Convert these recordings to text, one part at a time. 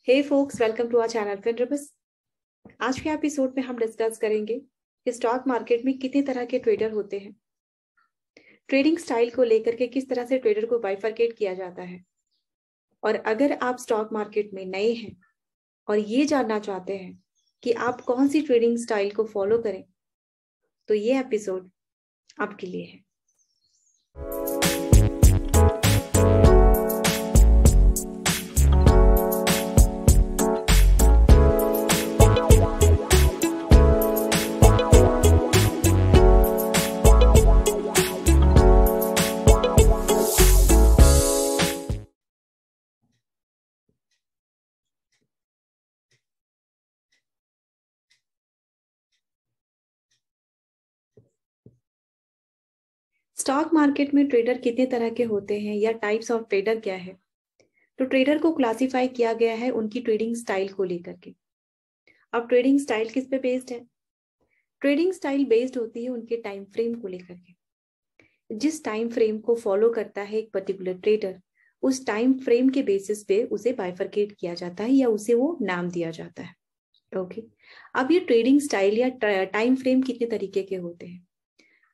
Hey folks, welcome to our channel फिनरबिस। आज के एपिसोड में हम डिस्कस करेंगे कि स्टॉक मार्केट में कितने तरह के ट्रेडर होते हैं, ट्रेडिंग स्टाइल को लेकर के किस तरह से ट्रेडर को बाइफरकेट किया जाता है, और अगर आप स्टॉक मार्केट में नए हैं और ये जानना चाहते हैं कि आप कौन सी ट्रेडिंग स्टाइल को फॉलो करें, तो ये एपिसोड आपके लिए है। स्टॉक मार्केट में ट्रेडर कितने तरह के होते हैं या टाइप्स ऑफ ट्रेडर क्या है? तो ट्रेडर को क्लासिफाई किया गया है उनकी ट्रेडिंग स्टाइल को लेकर के। अब ट्रेडिंग स्टाइल किस पे बेस्ड है? ट्रेडिंग स्टाइल बेस्ड होती है उनके टाइम फ्रेम को लेकर के। जिस टाइम फ्रेम को फॉलो करता है एक पर्टिकुलर ट्रेडर, उस टाइम फ्रेम के बेसिस पे उसे बाइफरकेट किया जाता है या उसे वो नाम दिया जाता है। ओके, अब ये ट्रेडिंग स्टाइल या टाइम फ्रेम कितने तरीके के होते हैं?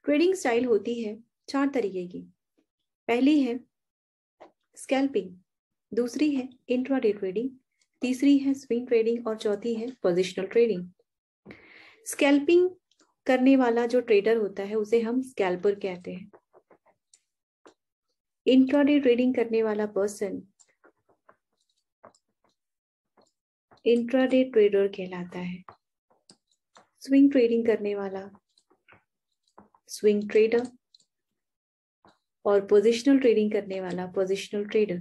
ट्रेडिंग स्टाइल होती है 4 तरीके की। पहली है स्कैल्पिंग, दूसरी है इंट्राडे ट्रेडिंग, तीसरी है स्विंग ट्रेडिंग और चौथी है पोजिशनल ट्रेडिंग। स्कैल्पिंग करने वाला जो ट्रेडर होता है उसे हम स्कैल्पर कहते हैं। इंट्राडे ट्रेडिंग करने वाला पर्सन इंट्राडे ट्रेडर कहलाता है। स्विंग ट्रेडिंग करने वाला स्विंग ट्रेडर और पोजिशनल ट्रेडिंग करने वाला पोजिशनल ट्रेडर।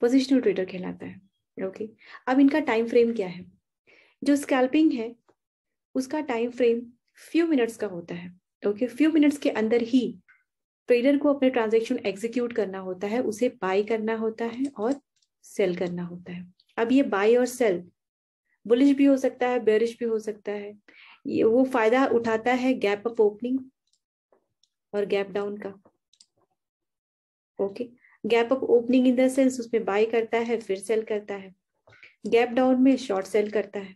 पोजिशनल ट्रेडर कहलाता है। ओके, अब इनका टाइम फ्रेम क्या है? जो स्कैल्पिंग है उसका टाइम फ्रेम फ्यू मिनट्स का होता है। ओके, फ्यू मिनट्स के अंदर ही ट्रेडर को अपने ट्रांजैक्शन एग्जीक्यूट करना होता है, उसे बाय करना होता है और सेल करना होता है। अब ये बाय और सेल बुलिश भी हो सकता है, बेरिश भी हो सकता है। ये वो फायदा उठाता है गैप अप ओपनिंग और गैप डाउन का। Okay, gap up opening in the sense उसमें बाय करता है फिर सेल करता है, गैप डाउन में शॉर्ट सेल करता है।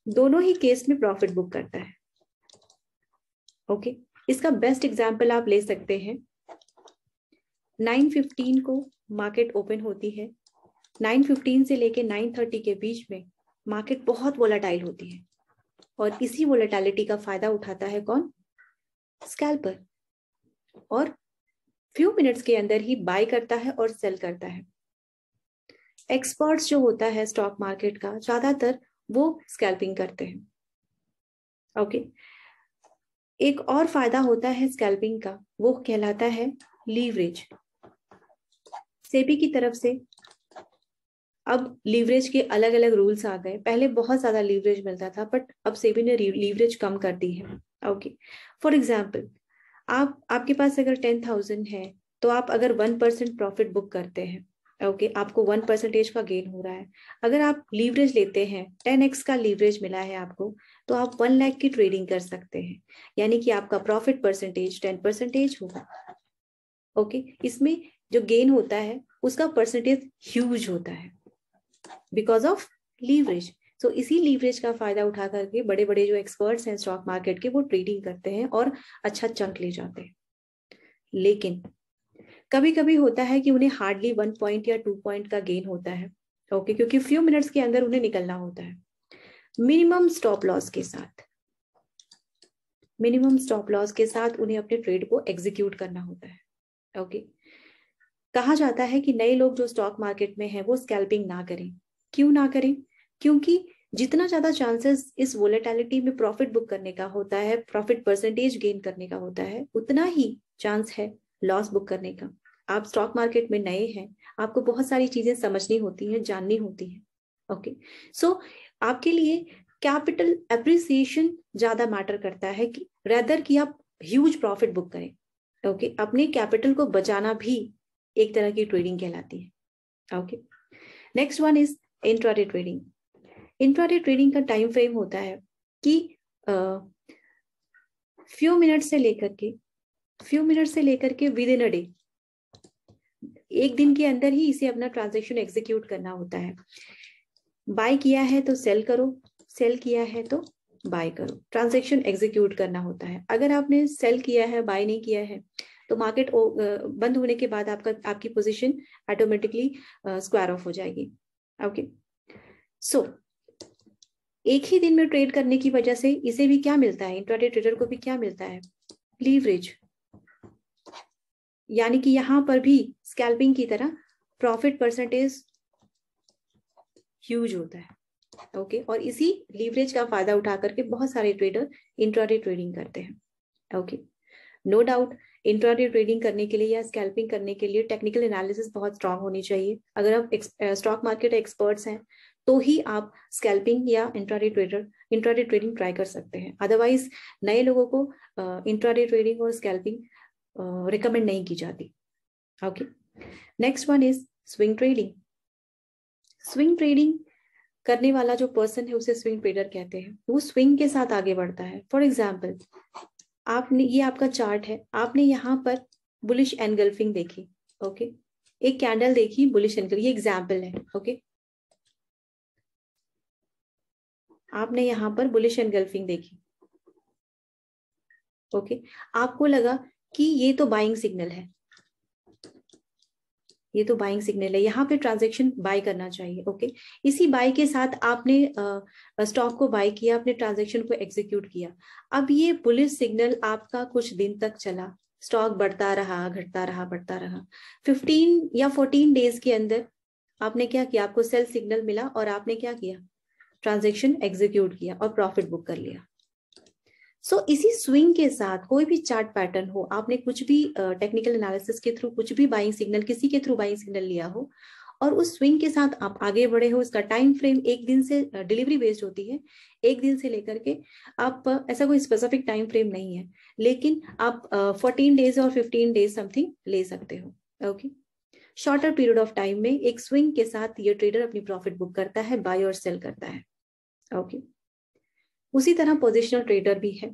दोनों ही केस में प्रॉफिट बुक करता है। ओके, इसका बेस्ट एग्जांपल आप ले सकते हैं। 9:15 को मार्केट ओपन होती है। 9:15 से लेके 9:30 के बीच में मार्केट बहुत वोलेटाइल होती है और इसी वोलेटिलिटी का फायदा उठाता है कौन? स्कैल्पर, और फ्यू मिनट्स के अंदर ही बाय करता है और सेल करता है। एक्सपर्ट्स जो होता है स्टॉक मार्केट का, ज्यादातर वो स्कैल्पिंग करते हैं। ओके, एक और फायदा होता है स्कैल्पिंग का, वो कहलाता है लीवरेज। सेबी की तरफ से अब लीवरेज के अलग अलग रूल्स आ गए। पहले बहुत ज्यादा लीवरेज मिलता था, बट अब सेबी ने लीवरेज कम कर दी है। ओके, फॉर एग्जाम्पल, आपके पास अगर 10,000 है तो आप अगर 1% प्रॉफिट बुक करते हैं, ओके, आपको 1% का गेन हो रहा है। अगर आप लीवरेज लेते हैं, 10x का लीवरेज मिला है आपको, तो आप 1 लाख की ट्रेडिंग कर सकते हैं, यानी कि आपका प्रॉफिट परसेंटेज 10% होगा। ओके, इसमें जो गेन होता है उसका परसेंटेज ह्यूज होता है बिकॉज ऑफ लीवरेज। सो इसी लीवरेज का फायदा उठा करके बड़े बड़े जो एक्सपर्ट्स हैं स्टॉक मार्केट के, वो ट्रेडिंग करते हैं और अच्छा चंक ले जाते हैं। लेकिन कभी कभी होता है कि उन्हें हार्डली 1 पॉइंट या 2 पॉइंट का गेन होता है। ओके, क्योंकि फ्यू मिनट्स के अंदर उन्हें निकलना होता है मिनिमम स्टॉप लॉस के साथ। मिनिमम स्टॉप लॉस के साथ उन्हें अपने ट्रेड को एग्जीक्यूट करना होता है। ओके, कहा जाता है कि नए लोग जो स्टॉक मार्केट में हैं वो स्कैल्पिंग ना करें। क्यों ना करें? क्योंकि जितना ज्यादा चांसेस इस वोलेटिलिटी में प्रॉफिट बुक करने का होता है, प्रॉफिट परसेंटेज गेन करने का होता है, उतना ही चांस है लॉस बुक करने का। आप स्टॉक मार्केट में नए हैं, आपको बहुत सारी चीजें समझनी होती हैं, जाननी होती है। ओके, सो आपके लिए कैपिटल एप्रिसिएशन ज्यादा मैटर करता है कि रेदर कि आप ह्यूज प्रॉफिट बुक करें। ओके, अपने कैपिटल को बचाना भी एक तरह की ट्रेडिंग कहलाती है। Okay, next one is intraday trading. Intraday trading का टाइम फ्रेम होता है कि फ्यू मिनट से लेकर के विद इन अ डे एक दिन के अंदर ही इसे अपना ट्रांजेक्शन एग्जीक्यूट करना होता है। बाय किया है तो सेल करो, सेल किया है तो बाय करो, ट्रांजेक्शन एग्जीक्यूट करना होता है। अगर आपने सेल किया है, बाय नहीं किया है, तो मार्केट बंद होने के बाद आपकी पोजीशन ऑटोमेटिकली स्क्वायर ऑफ हो जाएगी। ओके, सो एक ही दिन में ट्रेड करने की वजह से इसे भी क्या मिलता है, इंट्राडे ट्रेडर को भी क्या मिलता है, लीवरेज। यानी कि यहां पर भी स्कैल्पिंग की तरह प्रॉफिट परसेंटेज ह्यूज होता है। ओके, और इसी लीवरेज का फायदा उठा करके बहुत सारे ट्रेडर इंट्राडे ट्रेडिंग करते हैं। Okay, no doubt intraday trading करने के लिए या स्कैल्पिंग करने के लिए टेक्निकल एनालिसिस बहुत स्ट्रांग होनी चाहिए। अगर आप स्टॉक मार्केट एक्सपर्ट्स हैं तो ही आप स्कैल्पिंग या इंट्राडे ट्रेडिंग ट्राई कर सकते हैं। अदरवाइज नए लोगों को इंट्राडे ट्रेडिंग और स्कैल्पिंग रिकमेंड नहीं की जाती। Okay, next one is swing trading. Swing trading करने वाला जो पर्सन है उसे स्विंग ट्रेडर कहते हैं। वो स्विंग के साथ आगे बढ़ता है। फॉर एग्जाम्पल, आपने, ये आपका चार्ट है, आपने यहाँ पर बुलिश एनगल्फिंग देखी। ओके, एक कैंडल देखी बुलिश एनगल्फिंग, ये एग्जाम्पल है। ओके, आपने यहाँ पर बुलिश एनगल्फिंग देखी। ओके, आपको लगा कि ये तो बाइंग सिग्नल है, ये तो बाइंग सिग्नल है, यहाँ पे ट्रांजैक्शन बाय करना चाहिए। ओके, इसी बाय के साथ आपने स्टॉक को बाय किया, अपने ट्रांजैक्शन को एग्जीक्यूट किया। अब ये बुलिश सिग्नल आपका कुछ दिन तक चला, स्टॉक बढ़ता रहा, घटता रहा, बढ़ता रहा। 15 या 14 डेज के अंदर आपने क्या किया, आपको सेल सिग्नल मिला और आपने क्या किया, ट्रांजैक्शन एग्जीक्यूट किया और प्रॉफिट बुक कर लिया। सो इसी स्विंग के साथ कोई भी चार्ट पैटर्न हो, आपने कुछ भी टेक्निकल एनालिसिस के थ्रू कुछ भी बाइंग सिग्नल, किसी के थ्रू बाइंग सिग्नल लिया हो और उस स्विंग के साथ आप आगे बढ़े हो, इसका टाइम फ्रेम एक दिन से, डिलीवरी बेस्ड होती है, एक दिन से लेकर के आप, ऐसा कोई स्पेसिफिक टाइम फ्रेम नहीं है, लेकिन आप 14 डेज और 15 डेज समथिंग ले सकते हो। Okay, shorter period of time में एक स्विंग के साथ ये ट्रेडर अपनी प्रॉफिट बुक करता है, बाय और सेल करता है। ओके, उसी तरह पोजिशनल ट्रेडर भी है।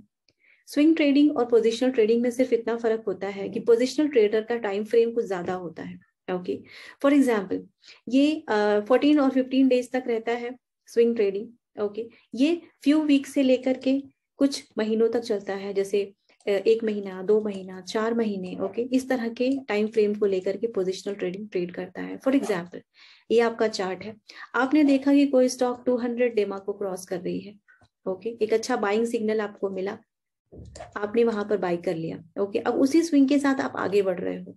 स्विंग ट्रेडिंग और पोजिशनल ट्रेडिंग में सिर्फ इतना फर्क होता है कि पोजिशनल ट्रेडर का टाइम फ्रेम कुछ ज्यादा होता है। ओके, फॉर एग्जांपल, ये 14 और 15 डेज तक रहता है स्विंग ट्रेडिंग। ओके, ये फ्यू वीक से लेकर के कुछ महीनों तक चलता है, जैसे 1 महीना, 2 महीना, 4 महीने। ओके, इस तरह के टाइम फ्रेम को लेकर के पोजिशनल ट्रेडिंग ट्रेड करता है। फॉर एग्जाम्पल, ये आपका चार्ट है, आपने देखा कि कोई स्टॉक 200 डेमा को क्रॉस कर रही है। ओके, एक अच्छा बाइंग सिग्नल आपको मिला, आपने वहां पर बाय कर लिया। ओके, अब उसी स्विंग के साथ आप आगे बढ़ रहे हो।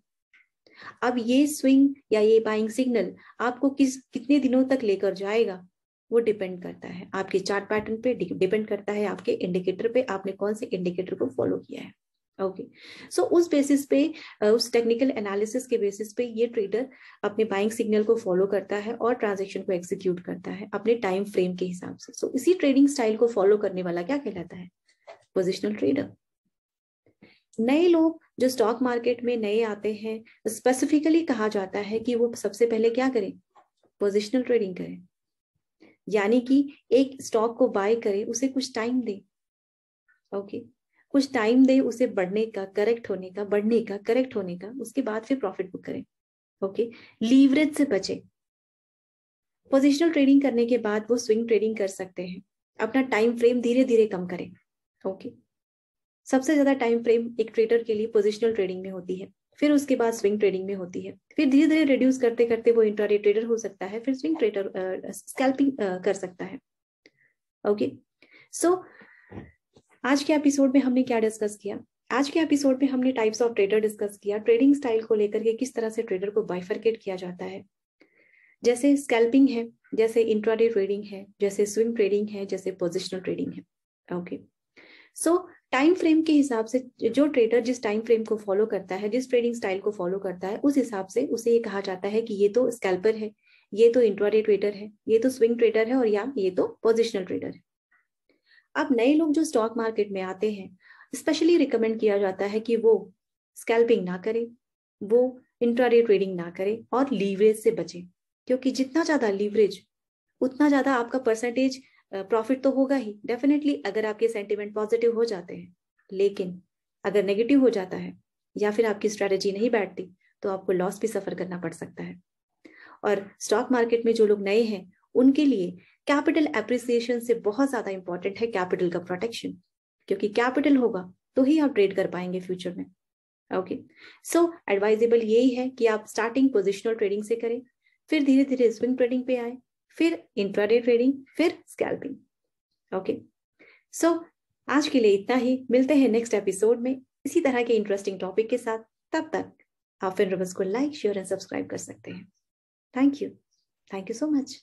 अब ये स्विंग या ये बाइंग सिग्नल आपको कितने दिनों तक लेकर जाएगा, वो डिपेंड करता है आपके चार्ट पैटर्न पे, डिपेंड करता है आपके इंडिकेटर पे, आपने कौन से इंडिकेटर को फॉलो किया है। ओके, सो उस बेसिस पे, उस टेक्निकल एनालिसिस के बेसिस पे ये ट्रेडर अपने बाइंग सिग्नल को फॉलो करता है और ट्रांजैक्शन को एग्जीक्यूट करता है अपने टाइम फ्रेम के हिसाब से। सो इसी ट्रेडिंग स्टाइल को फॉलो करने वाला क्या कहलाता है, पोजिशनल ट्रेडर। नए लोग जो स्टॉक मार्केट में नए आते हैं, स्पेसिफिकली कहा जाता है कि वो सबसे पहले क्या करें, पोजिशनल ट्रेडिंग करें। यानी कि एक स्टॉक को बाय करें, उसे कुछ टाइम दे। ओके, कुछ टाइम दे उसे बढ़ने का, करेक्ट होने का, बढ़ने का, करेक्ट होने का, उसके बाद फिर प्रॉफिट बुक करें। ओके, लीवरेज से बचे। पोजिशनल ट्रेडिंग करने के बाद वो स्विंग ट्रेडिंग कर सकते हैं, अपना टाइम फ्रेम धीरे धीरे कम करें। ओके, सबसे ज्यादा टाइम फ्रेम एक ट्रेडर के लिए पोजिशनल ट्रेडिंग में होती है, फिर उसके बाद स्विंग ट्रेडिंग में होती है, फिर धीरे धीरे रिड्यूस करते करते वो इंट्राडे ट्रेडर हो सकता है, फिर स्विंग ट्रेडर स्कैल्पिंग कर सकता है। ओके, सो आज के एपिसोड में हमने क्या डिस्कस किया, आज के एपिसोड में हमने टाइप्स ऑफ ट्रेडर डिस्कस किया, ट्रेडिंग स्टाइल को लेकर के किस तरह से ट्रेडर को बाइफरकेट किया जाता है, जैसे स्कैल्पिंग है, जैसे इंट्राडे ट्रेडिंग है, जैसे स्विंग ट्रेडिंग है, जैसे पोजिशनल ट्रेडिंग है। ओके, सो टाइम फ्रेम के हिसाब से जो ट्रेडर जिस टाइम फ्रेम को फॉलो करता है, जिस ट्रेडिंग स्टाइल को फॉलो करता है, उस हिसाब से उसे ये कहा जाता है कि ये तो स्कैल्पर है, ये तो इंट्राडे ट्रेडर है, ये तो स्विंग ट्रेडर है, और या ये तो पोजिशनल ट्रेडर है। अब नए लोग जो स्टॉक मार्केट में आते हैं, स्पेशली रिकमेंड किया जाता है कि वो स्कैल्पिंग ना करें, वो इंट्राडे ट्रेडिंग ना करें और लीवरेज से बचें, क्योंकि जितना ज्यादा लीवरेज उतना ज्यादा आपका परसेंटेज प्रॉफिट तो होगा ही डेफिनेटली, अगर आपके सेंटिमेंट पॉजिटिव हो जाते हैं। लेकिन अगर नेगेटिव हो जाता है या फिर आपकी स्ट्रेटेजी नहीं बैठती, तो आपको लॉस भी सफर करना पड़ सकता है। और स्टॉक मार्केट में जो लोग नए हैं उनके लिए कैपिटल एप्रिसिएशन से बहुत ज्यादा इंपॉर्टेंट है कैपिटल का प्रोटेक्शन, क्योंकि कैपिटल होगा तो ही आप ट्रेड कर पाएंगे फ्यूचर में। ओके, सो एडवाइजेबल यही है कि आप स्टार्टिंग पोजिशनल ट्रेडिंग से करें, फिर धीरे धीरे स्विंग ट्रेडिंग पे आए, फिर इंट्राडे ट्रेडिंग, फिर स्कैल्पिंग। ओके, सो आज के लिए इतना ही। मिलते हैं नेक्स्ट एपिसोड में इसी तरह के इंटरेस्टिंग टॉपिक के साथ। तब तक आप फिनरोबस को लाइक, शेयर एंड सब्सक्राइब कर सकते हैं। Thank you so much.